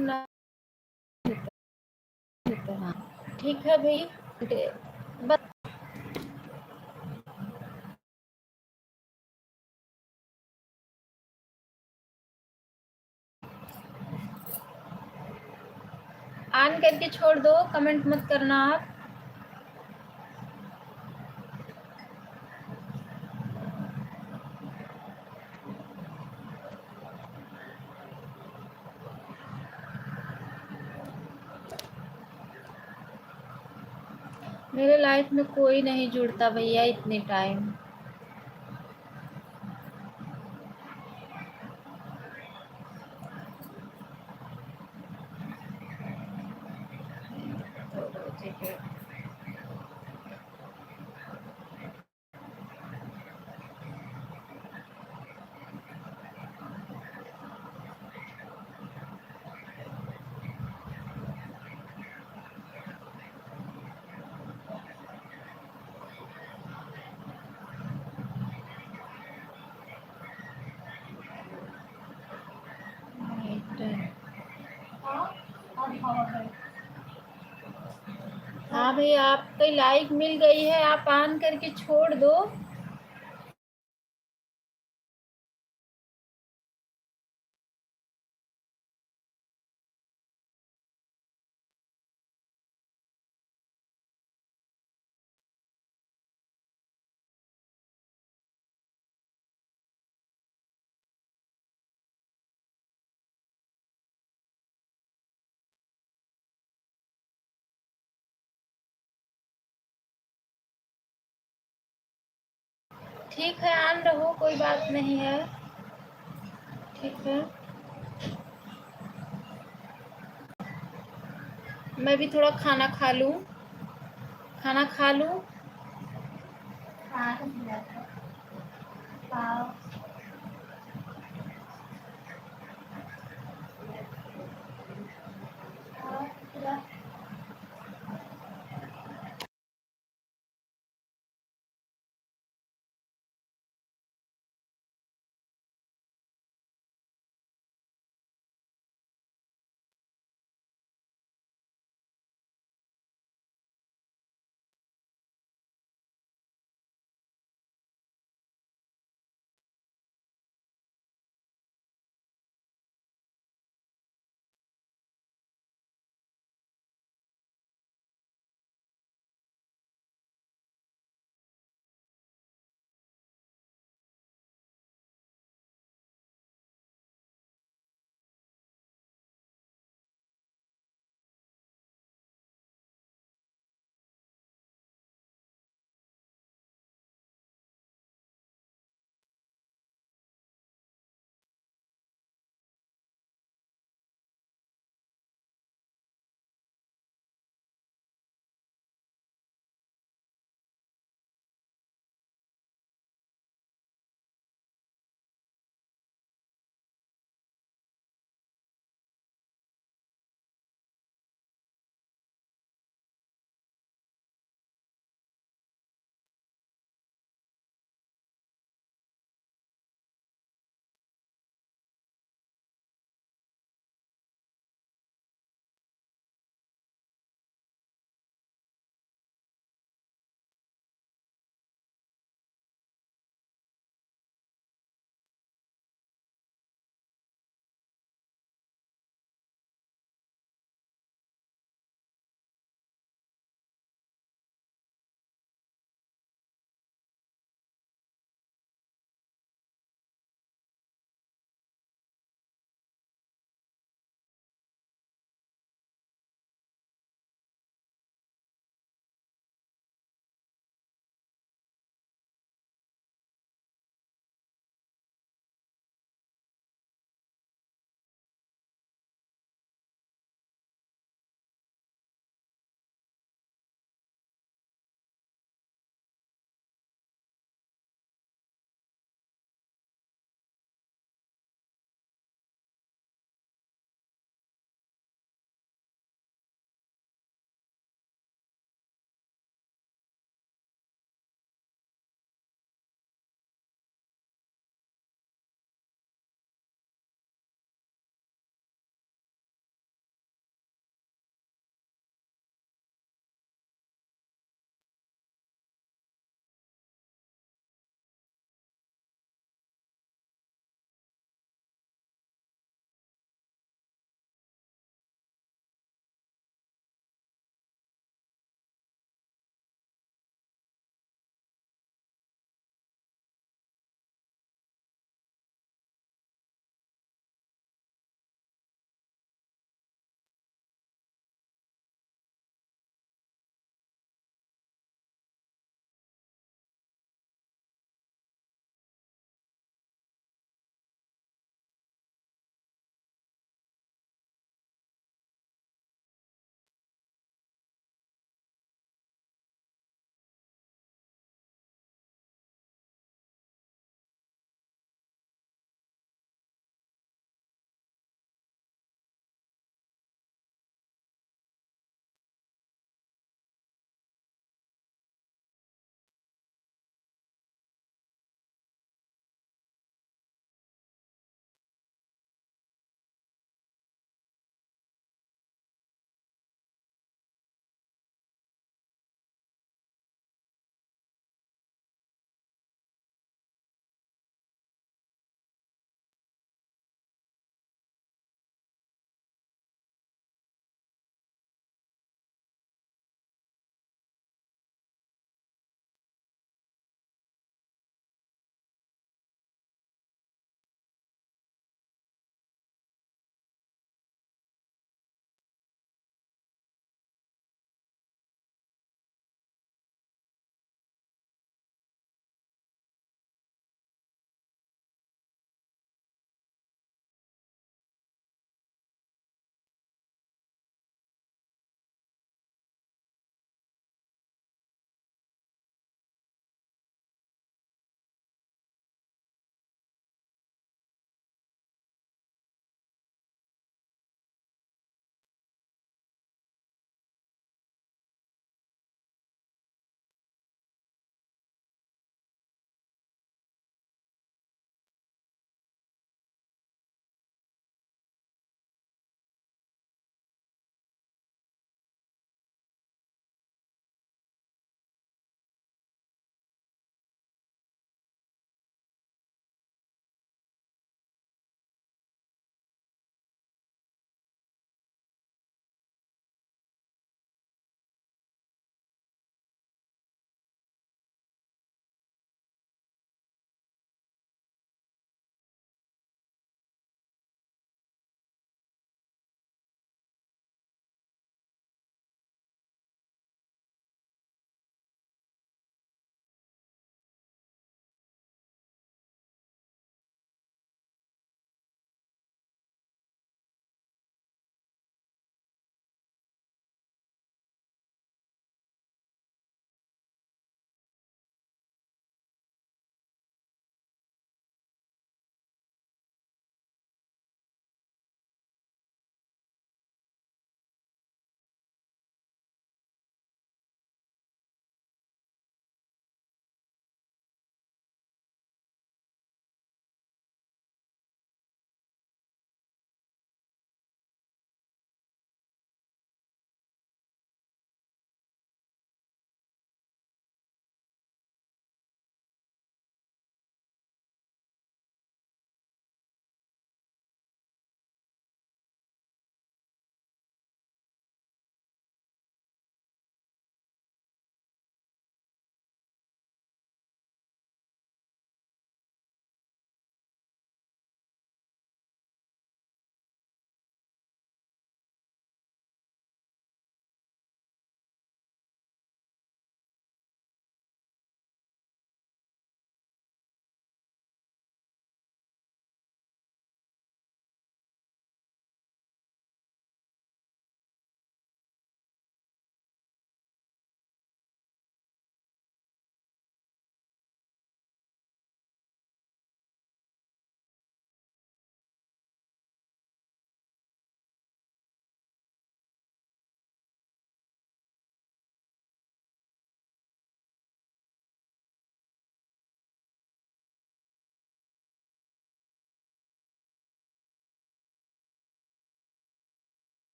ना हाँ, ठीक है भई बस ऑन करके छोड़ दो, कमेंट मत करना आप। मेरे लाइफ में कोई नहीं जुड़ता भैया इतने टाइम। ठीक है। हाँ भैया आपकी लाइक मिल गई है, आप ऑन करके छोड़ दो। ठीक है, ऑन रहो, कोई बात नहीं है। ठीक है, मैं भी थोड़ा खाना खा लूँ। खाना खा लूँ।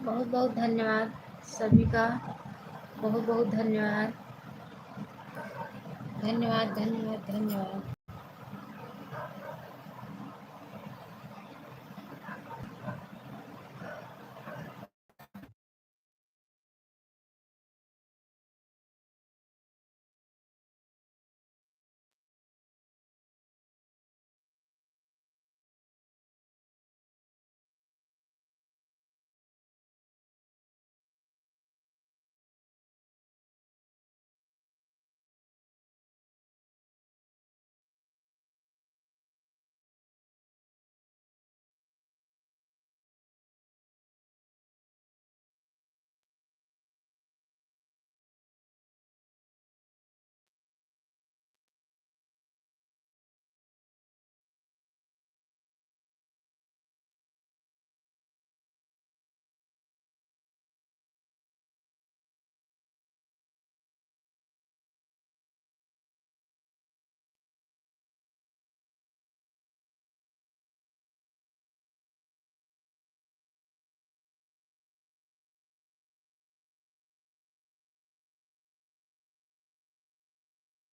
बहुत बहुत धन्यवाद सभी का, बहुत बहुत धन्यवाद, धन्यवाद धन्यवाद धन्यवाद।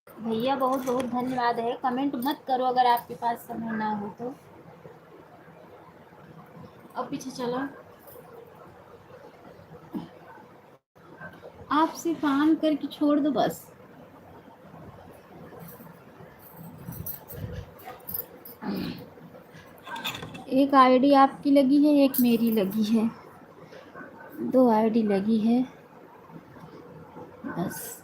भैया बहुत बहुत धन्यवाद है। कमेंट मत करो अगर आपके पास समय ना हो तो। अब पीछे चलो। आप सिर्फ ऑन करके छोड़ दो बस। एक आईडी आपकी लगी है, एक मेरी लगी है, 2 आईडी लगी है बस।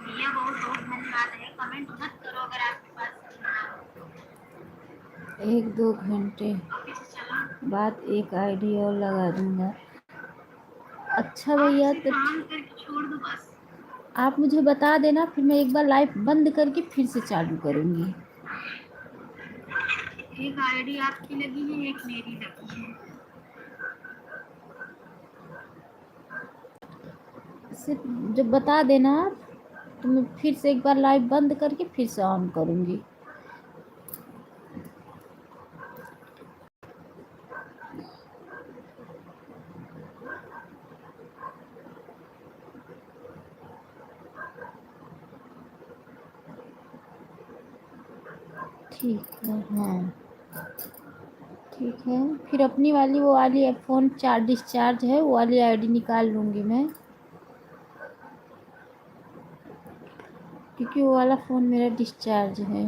भैया बहुत बहुत धन्यवाद है। कमेंट मत करो अगर आपके पास समय ना हो। 1-2 घंटे बाद एक आईडी और लगा दूंगा। अच्छा भैया तो छोड़ दो बस। आप मुझे बता देना, फिर मैं एक बार लाइव बंद करके फिर से चालू करूंगी। एक आईडी आपकी लगी है, एक मेरी लगी है। सिर्फ जब बता देना तो मैं फिर से एक बार लाइव बंद करके फिर से ऑन करूंगी। ठीक है, हाँ ठीक है। फिर अपनी वाली वो वाली फ़ोन डिस्चार्ज है, वो वाली आईडी निकाल लूँगी मैं, क्योंकि वो वाला फ़ोन मेरा डिस्चार्ज है।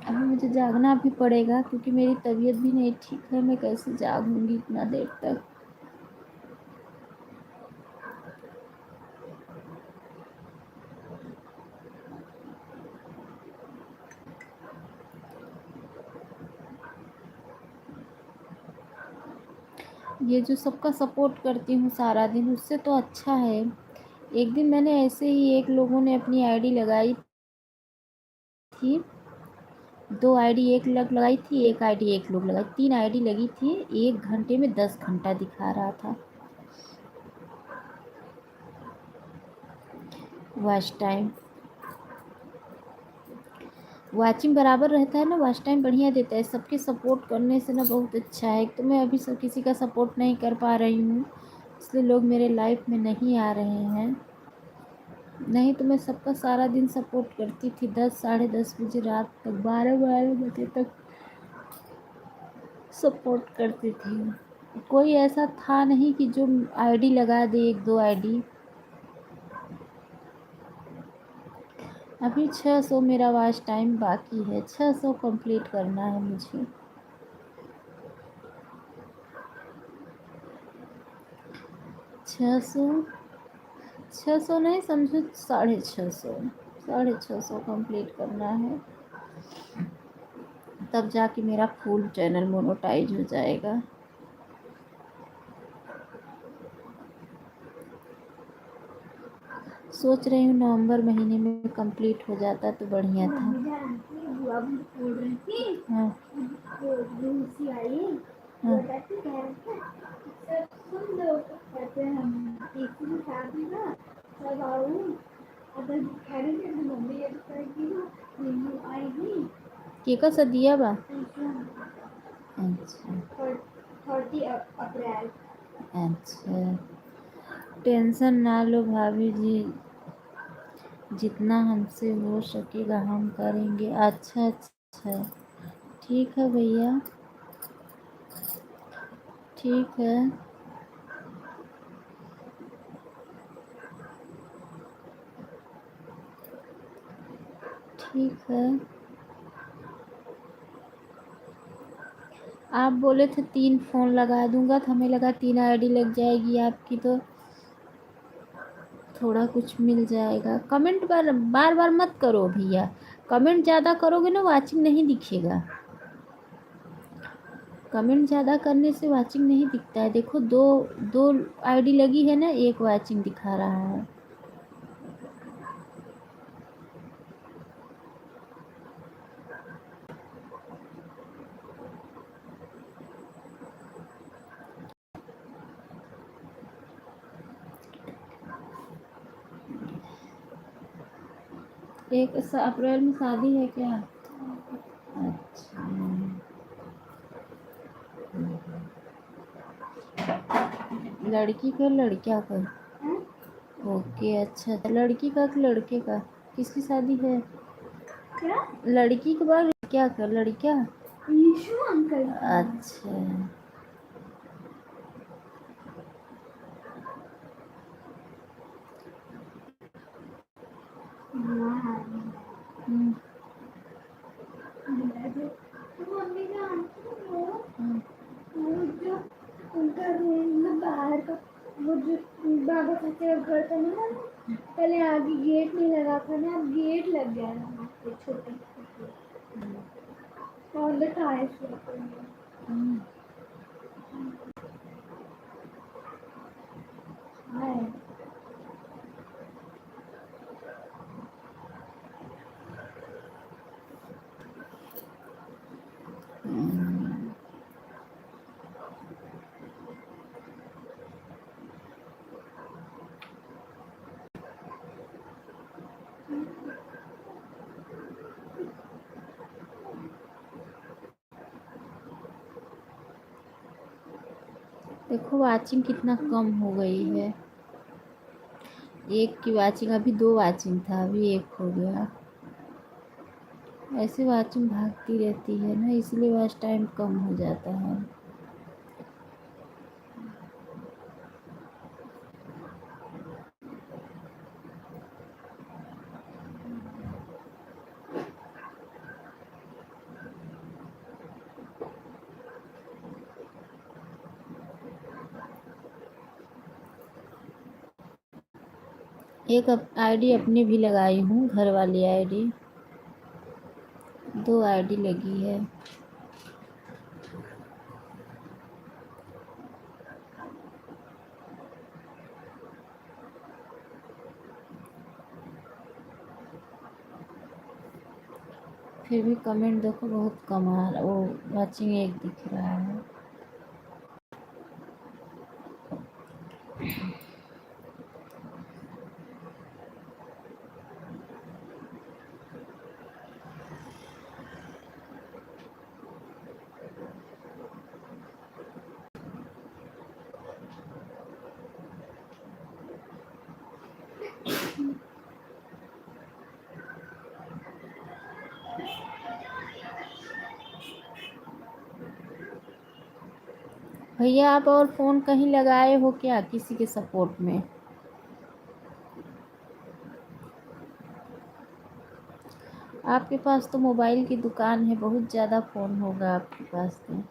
अभी मुझे जागना भी पड़ेगा क्योंकि मेरी तबीयत भी नहीं ठीक है। मैं कैसे जागूंगी इतना देर तक। ये जो सबका सपोर्ट करती हूँ सारा दिन, उससे तो अच्छा है। एक दिन मैंने ऐसे ही एक लोगों ने अपनी आईडी लगाई थी, 2 आईडी एक लोग लगाई थी, एक आईडी एक लोग लगाई, 3 आईडी लगी थी। 1 घंटे में 10 घंटा दिखा रहा था वॉच टाइम। वॉचिंग बराबर रहता है ना, वॉच टाइम बढ़िया देता है। सबके सपोर्ट करने से ना बहुत अच्छा है। तो मैं अभी सब किसी का सपोर्ट नहीं कर पा रही हूँ, इसलिए लोग मेरे लाइफ में नहीं आ रहे हैं। नहीं तो मैं सबका सारा दिन सपोर्ट करती थी, 10 साढ़े 10 बजे रात तक, 12 बजे तक सपोर्ट करती थी। कोई ऐसा था नहीं कि जो आईडी लगा दे, 1-2 आईडी। अभी 600 मेरा वॉच टाइम बाकी है, 600 कंप्लीट करना है मुझे। 600 नहीं, समझो 650 कंप्लीट करना है, तब जाके मेरा फुल चैनल मोनेटाइज हो जाएगा। सोच रही हूँ नवंबर महीने में कंप्लीट हो जाता तो बढ़िया था। हाँ केका सदिया बा। अच्छा 30 अप्रैल। अच्छा टेंशन ना लो भाभी जी, जितना हमसे हो सकेगा हम करेंगे। अच्छा अच्छा ठीक है भैया, ठीक है। ठीक है आप बोले थे 3 फ़ोन लगा दूंगा तो हमें लगा 3 आईडी लग जाएगी आपकी तो थोड़ा कुछ मिल जाएगा। कमेंट बार बार बार मत करो भैया, कमेंट ज़्यादा करोगे ना वाचिंग नहीं दिखेगा। कमेंट ज़्यादा करने से वाचिंग नहीं दिखता है। देखो दो दो आईडी लगी है ना, एक वाचिंग दिखा रहा है। एक अप्रैल में शादी है क्या? अच्छा लड़की का लड़का का? ओके अच्छा लड़की का कि लड़के का? किसकी शादी है? क्या लड़की के बाद क्या कर लड़का? यीशु अंकल। अच्छा हम्म, वो जो उनका बाहर का वो जो बाबा चाचा का घर था ना, पहले आगे गेट नहीं लगा था ना, अब गेट लग गया है वहाँ पे छोटे और दिखा है देखो वाचिंग कितना कम हो गई है। एक की वाचिंग अभी 2 वाचिंग था, अभी 1 हो गया। ऐसे वाचिंग भागती रहती है ना, इसलिए वॉच टाइम कम हो जाता है। एक आईडी अपनी भी लगाई हूँ, घर वाली आईडी। 2 आईडी लगी है। फिर भी कमेंट देखो बहुत कम आ रहा, वो वाचिंग 1 दिख रहा है। भैया आप और फ़ोन कहीं लगाए हो क्या किसी के सपोर्ट में? आपके पास तो मोबाइल की दुकान है, बहुत ज़्यादा फ़ोन होगा आपके पास तो।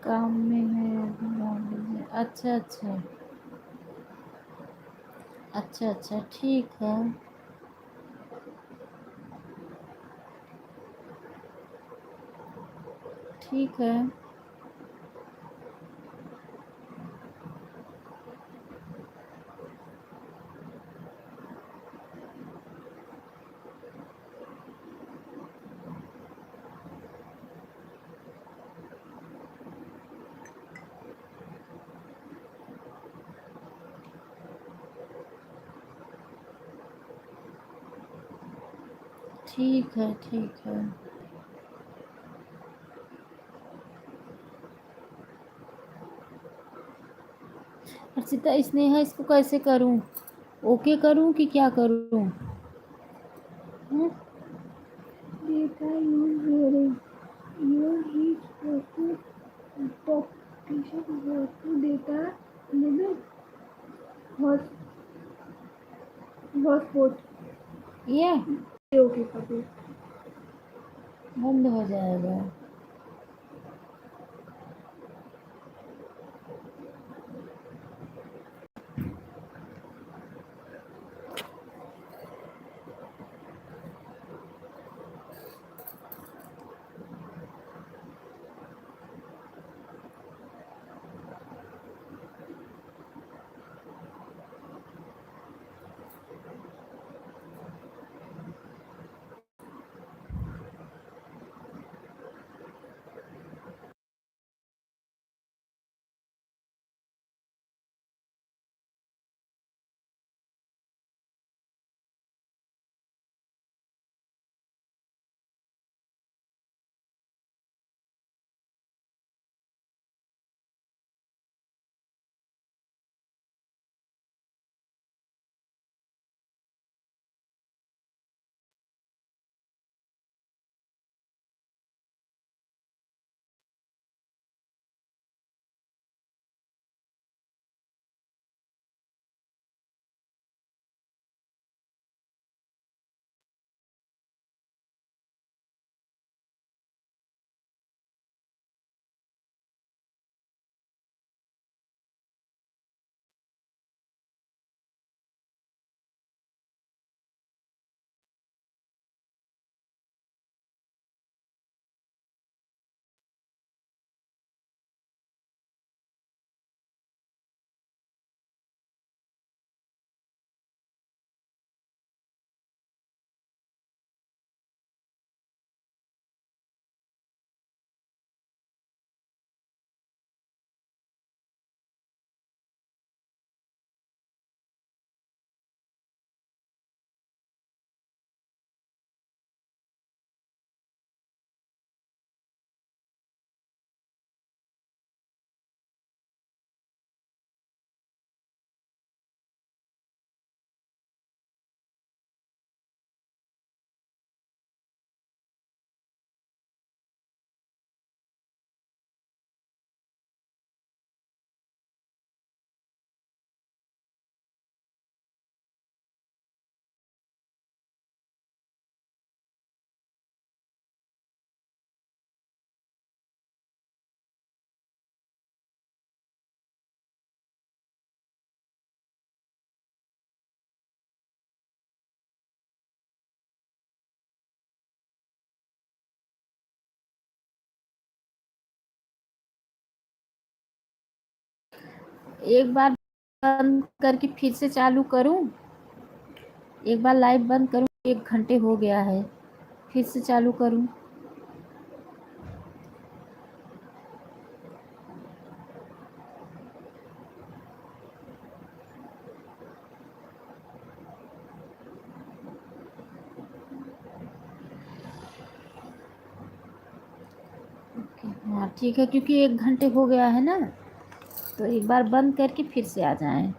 काम में है अभी। अच्छा अच्छा अच्छा अच्छा, ठीक है। ठीक है। ठीक है, ठीक है। अर्चिता, स्नेहा, इसको कैसे करूं? ओके करूं कि क्या करूं? Data use use is top data limit hotspot ये ओके कभी बंद हो जाएगा। एक बार बंद करके फिर से चालू करूं? एक बार लाइव बंद करूं? 1 घंटे हो गया है, फिर से चालू करूं? हाँ ठीक है, क्योंकि 1 घंटे हो गया है ना, तो एक बार बंद करके फिर से आ जाएं।